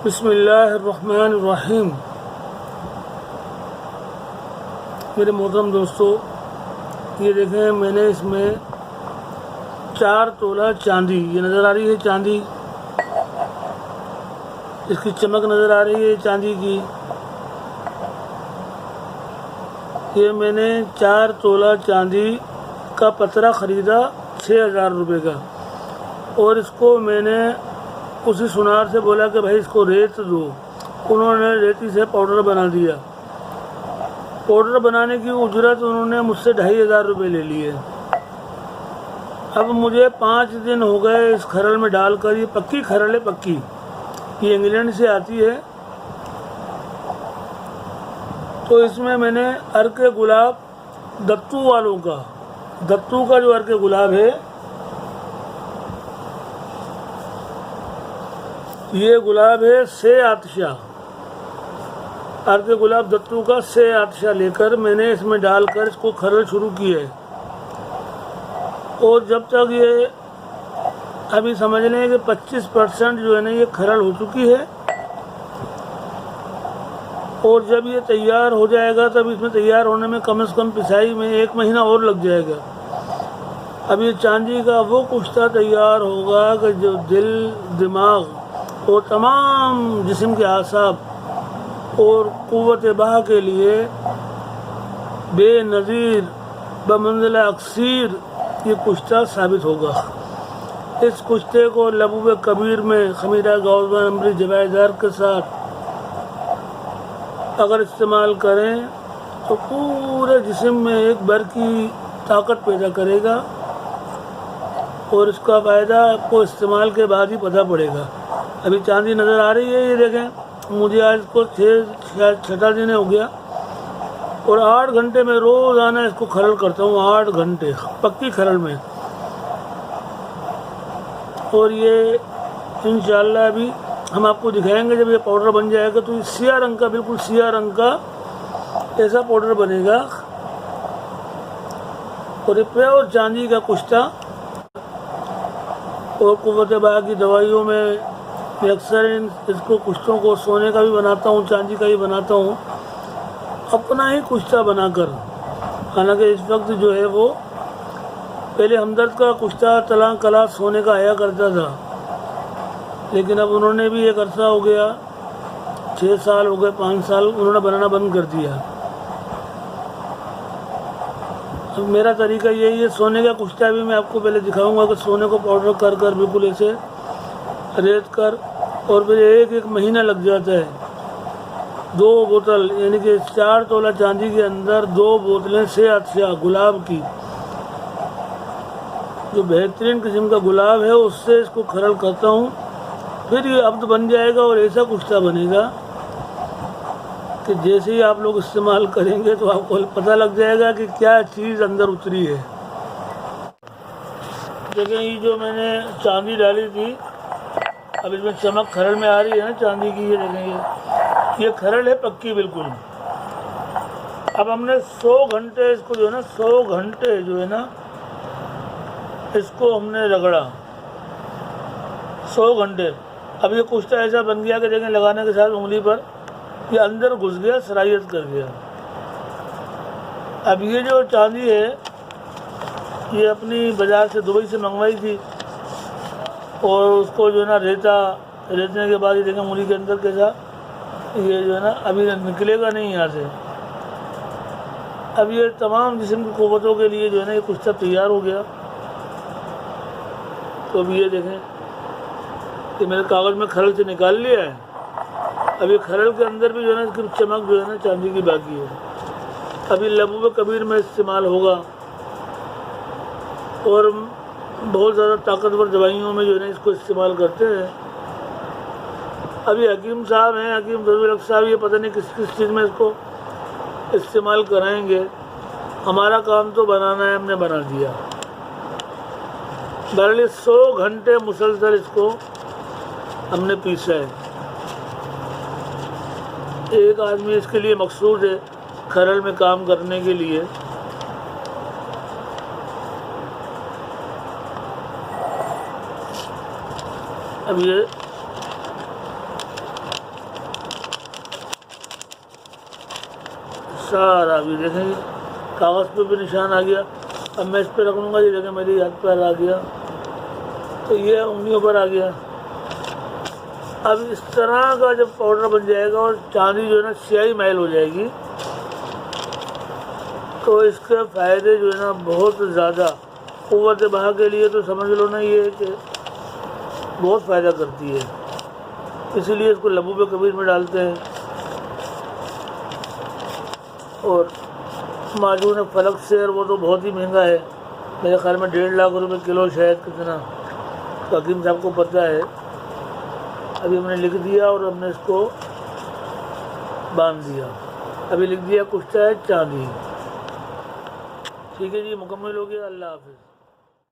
बिस्मिल्लाहिर्रहमानिर्रहीम। मेरे मोहतरम दोस्तों, ये देखें मैंने इसमें 4 तोला चांदी, ये नज़र आ रही है चांदी, इसकी चमक नज़र आ रही है चांदी की। ये मैंने 4 तोला चांदी का पतरा ख़रीदा 6,000 रुपये का, और इसको मैंने उसी सुनार से बोला कि भाई इसको रेत दो। उन्होंने रेती से पाउडर बना दिया। पाउडर बनाने की उजरत उन्होंने मुझसे 2,500 रुपये ले लिए। अब मुझे 5 दिन हो गए इस खरल में डालकर। ये पक्की खरल है, पक्की, ये इंग्लैंड से आती है। तो इसमें मैंने अर्के गुलाब दत्तू वालों का, दत्तू का जो अर्के गुलाब है, ये गुलाब है से आतशा, अर्के गुलाब दत्तू का से आतशा लेकर मैंने इसमें डालकर इसको खरल शुरू की है। और जब तक ये अभी समझ लें कि 25% जो है ना ये खरल हो चुकी है, और जब ये तैयार हो जाएगा तब इसमें तैयार होने में कम से कम पिसाई में 1 महीना और लग जाएगा। अब ये चांदी का वो कुश्ता तैयार होगा कि जो दिल, दिमाग और तमाम जिस्म के आसाब और क़ुव्वत बाह के लिए बेनज़ीर बमंज़िल अक्सीर ये कुश्ता साबित होगा। इस कुश्ते को लबूब कबीर में खमीरा गौज़ अमरी जवायदार के साथ अगर इस्तेमाल करें तो पूरे जिस्म में एक बर की ताकत पैदा करेगा, और इसका फ़ायदा आपको इस्तेमाल के बाद ही पता पड़ेगा। अभी चांदी नज़र आ रही है, ये देखें, मुझे आज को 6 दिन हो गया, और 8 घंटे में रोज़ाना इसको खरल करता हूँ, 8 घंटे पक्की खरल में। और ये इंशाअल्लाह अभी हम आपको दिखाएंगे जब ये पाउडर बन जाएगा तो ये सिया रंग का, बिल्कुल सिया रंग का ऐसा पाउडर बनेगा। और ये प्योर चांदी का कुश्ता। और क़ुव्वत बाह की दवाइयों में मैं अक्सर इसको कुश्तों को सोने का भी बनाता हूँ, चांदी का भी बनाता हूँ, अपना ही कुश्ता बनाकर। हालांकि इस वक्त जो है वो पहले हमदर्द का कुश्ता तला कला सोने का आया करता था, लेकिन अब उन्होंने भी एक अरसा हो गया, 6 साल हो गए, 5 साल उन्होंने बनाना बंद कर दिया। अब मेरा तरीका यही है, सोने का कुश्ता भी मैं आपको पहले दिखाऊंगा कि सोने को पाउडर कर कर बिल्कुल ऐसे रेत कर, और फिर 1 महीना लग जाता है। 2 बोतल यानी कि 4 तोला चांदी के अंदर 2 बोतलें से अच्छा गुलाब की, जो बेहतरीन किस्म का गुलाब है, उससे इसको खरल करता हूँ। फिर ये अब्द बन जाएगा और ऐसा कुश्ता बनेगा कि जैसे ही आप लोग इस्तेमाल करेंगे तो आपको पता लग जाएगा कि क्या चीज़ अंदर उतरी है। देखें, ये जो मैंने चांदी डाली थी, अब इसमें चमक खरल में आ रही है ना चांदी की। ये देखें, ये खरल है पक्की बिल्कुल। अब हमने 100 घंटे इसको जो है ना, 100 घंटे जो है ना इसको हमने रगड़ा, 100 घंटे। अब ये कुश्ता ऐसा बन गया कि देखें, लगाने के साथ उंगली पर ये अंदर घुस गया, सरायत कर गया। अब ये जो चांदी है ये अपनी बाज़ार से दुबई से मंगवाई थी, और उसको जो है ना रेतने के बाद ये देखें उंगली के अंदर कैसा ये जो है ना अभी निकलेगा नहीं यहाँ से। अब ये तमाम जिस्म की क़ुव्वतों के लिए जो है ना ये कुश्ता तैयार हो गया। तो अब ये देखें कि मैंने कागज़ में खरल से निकाल लिया है। अब ये खरल के अंदर भी जो है ना इसकी चमक जो है ना चांदी की बाकी है। अभी लबूब कबीर में इस्तेमाल होगा, और बहुत ज़्यादा ताकतवर दवाइयों में जो है ना इसको इस्तेमाल करते हैं। अभी हकीम साहब हैं, हकीम फजल साहब, ये पता नहीं किस किस चीज़ में इसको इस्तेमाल कराएंगे। हमारा काम तो बनाना है, हमने बना दिया। बहरहाल 100 घंटे मुसलसल इसको हमने पीसा है। एक आदमी इसके लिए मखसूस है खरल में काम करने के लिए। अब ये सारा भी देखेंगे कागज़ पे भी निशान आ गया। अब मैं इस पर रख लूँगा, ये जगह मेरी हाथ पर आ गया, तो ये उंगलियों पर आ गया। अब इस तरह का जब पाउडर बन जाएगा और चांदी जो है ना स्याही मैल हो जाएगी, तो इसके फ़ायदे जो है ना बहुत ज़्यादा। क़ुव्वत बहा के लिए तो समझ लो ना ये कि बहुत फ़ायदा करती है, इसीलिए इसको लबू पे कबीर में डालते हैं। और माजून फलक शेर वो तो बहुत ही महंगा है, मेरे ख्याल में 1.5 लाख रुपए किलो शायद, कितना तो हकीम साहब को पता है। अभी हमने लिख दिया और हमने इसको बांध दिया। अभी लिख दिया कुश्ता है चांदी। ठीक है जी, मुकम्मल हो गया। अल्लाह हाफ़िज़।